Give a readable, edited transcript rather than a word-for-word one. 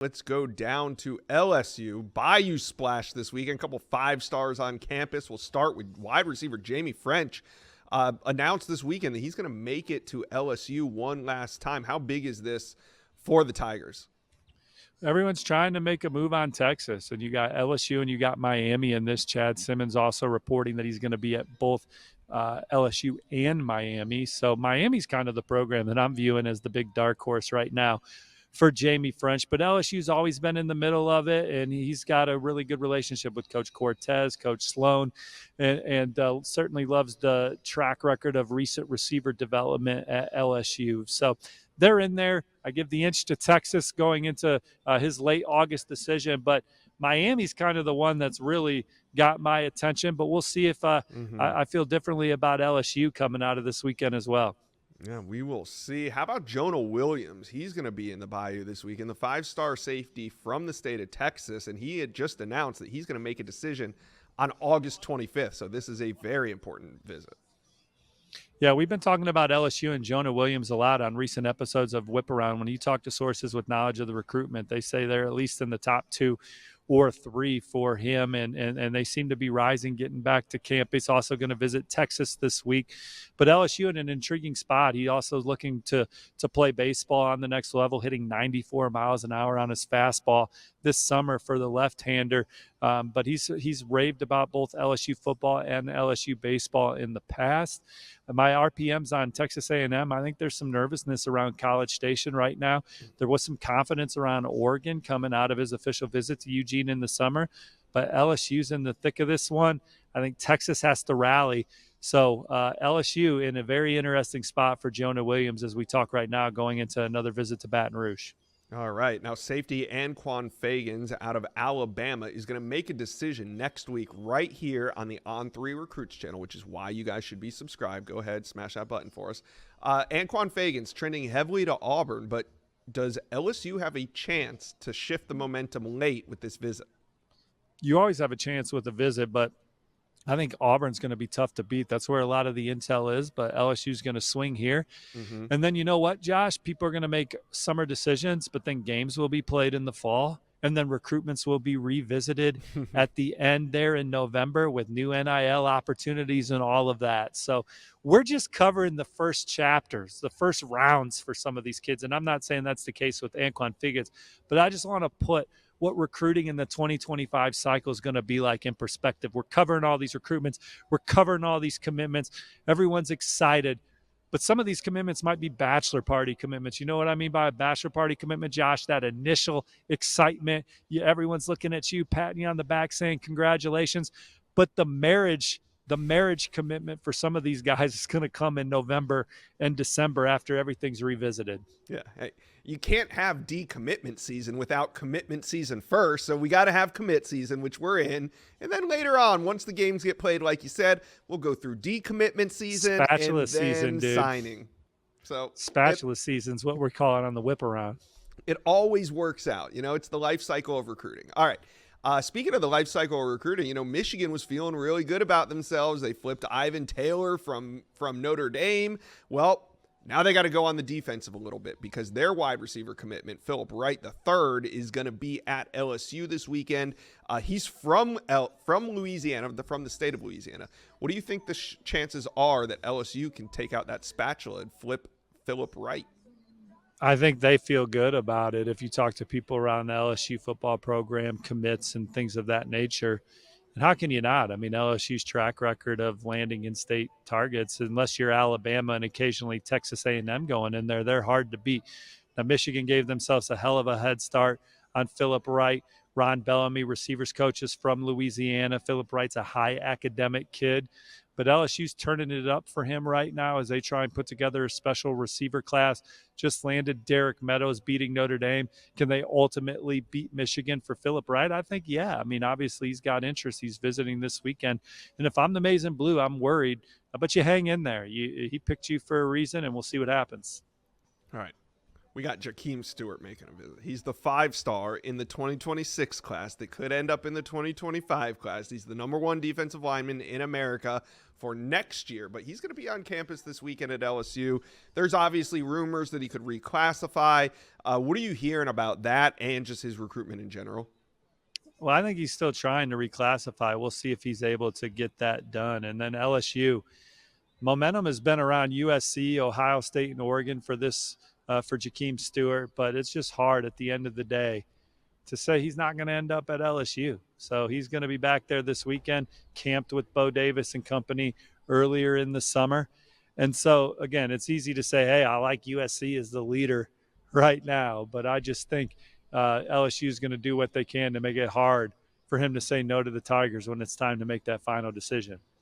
Let's go down to LSU Bayou Splash this weekend. A couple 5 stars on campus. We'll start with wide receiver Jaime Ffrench. Announced this weekend that he's going to make it to LSU one last time. How big is this for the Tigers? Everyone's trying to make a move on Texas, and you got LSU and you got Miami in this. Chad Simmons also reporting that he's going to be at both LSU and Miami. So Miami's kind of the program that I'm viewing as the big dark horse right now for Jaime Ffrench, but LSU's always been in the middle of it, and he's got a really good relationship with Coach Cortez, Coach Sloan, and certainly loves the track record of recent receiver development at LSU. So they're in there. I give the inch to Texas going into his late August decision, but Miami's kind of the one that's really got my attention, but we'll see if I feel differently about LSU coming out of this weekend as well. Yeah, we will see. How about Jonah Williams? He's going to be in the Bayou this weekend, the 5-star safety from the state of Texas, and he had just announced that he's going to make a decision on August 25th. So this is a very important visit. Yeah, we've been talking about LSU and Jonah Williams a lot on recent episodes of Whip Around. When you talk to sources with knowledge of the recruitment, they say they're at least in the top 2 or 3 for him, and they seem to be rising, getting back to camp. He's also going to visit Texas this week. But LSU in an intriguing spot. He also is looking to play baseball on the next level, hitting 94 miles an hour on his fastball this summer for the left-hander. But he's raved about both LSU football and LSU baseball in the past. My RPMs on Texas A&M, I think there's some nervousness around College Station right now. There was some confidence around Oregon coming out of his official visit to Eugene in the summer, but LSU's in the thick of this one. I think Texas has to rally. So LSU in a very interesting spot for Jonah Williams as we talk right now, going into another visit to Baton Rouge. All right. Now, safety Anquan Fegans out of Alabama is going to make a decision next week right here on the On3 Recruits channel, which is why you guys should be subscribed. Go ahead, smash that button for us. Anquan Fegans trending heavily to Auburn, but does LSU have a chance to shift the momentum late with this visit? You always have a chance with a visit, but I think Auburn's going to be tough to beat. That's where a lot of the intel is, but LSU's going to swing here. And then you know what, Josh? People are going to make summer decisions, but then games will be played in the fall, and then recruitments will be revisited at the end there in November with new NIL opportunities and all of that. So we're just covering the first chapters, the first rounds for some of these kids. And I'm not saying that's the case with Anquan Fegans, but I just want to put what recruiting in the 2025 cycle is going to be like in perspective. We're covering all these recruitments. We're covering all these commitments. Everyone's excited. But some of these commitments might be bachelor party commitments. You know what I mean by a bachelor party commitment, Josh? That initial excitement. Everyone's looking at you, patting you on the back, saying congratulations. But the marriage commitment for some of these guys is going to come in November and December after everything's revisited. Yeah. Hey, you can't have decommitment season without commitment season first. So we got to have commit season, which we're in. And then later on, once the games get played, like you said, we'll go through decommitment season Spatula and season, then dude. Signing. So Spatula season's what we're calling on the whip around. It always works out. You know, it's the life cycle of recruiting. All right. Speaking of the life cycle of recruiting, you know, Michigan was feeling really good about themselves. They flipped Ivan Taylor from Notre Dame. Well, now they got to go on the defensive a little bit because their wide receiver commitment, Philip Wright III, is going to be at LSU this weekend. He's from Louisiana, from the state of Louisiana. What do you think the chances are that LSU can take out that spatula and flip Philip Wright? I think they feel good about it. If you talk to people around the LSU football program, commits and things of that nature, and how can you not? I mean, LSU's track record of landing in-state targets, unless you're Alabama and occasionally Texas A&M going in there, they're hard to beat. Now, Michigan gave themselves a hell of a head start on Philip Wright. Ron Bellamy, receivers coach, is from Louisiana. Philip Wright's a high academic kid. But LSU's turning it up for him right now as they try and put together a special receiver class. Just landed Derek Meadows beating Notre Dame. Can they ultimately beat Michigan for Philip Wright? I think, yeah. I mean, obviously he's got interest. He's visiting this weekend. And if I'm the Maize and Blue, I'm worried. But you hang in there. He picked you for a reason, and we'll see what happens. All right. We got Jahkeem Stewart making a visit. He's the 5-star in the 2026 class that could end up in the 2025 class. He's the number 1 defensive lineman in America for next year, but he's going to be on campus this weekend at LSU. There's obviously rumors that he could reclassify. What are you hearing about that and just his recruitment in general? Well, I think he's still trying to reclassify. We'll see if he's able to get that done. And then LSU, momentum has been around USC, Ohio State, and Oregon for this for Jahkeem Stewart, but it's just hard at the end of the day to say he's not going to end up at LSU. So he's going to be back there this weekend, camped with Bo Davis and company earlier in the summer. And so, again, it's easy to say, hey, I like USC as the leader right now, but I just think LSU is going to do what they can to make it hard for him to say no to the Tigers when it's time to make that final decision.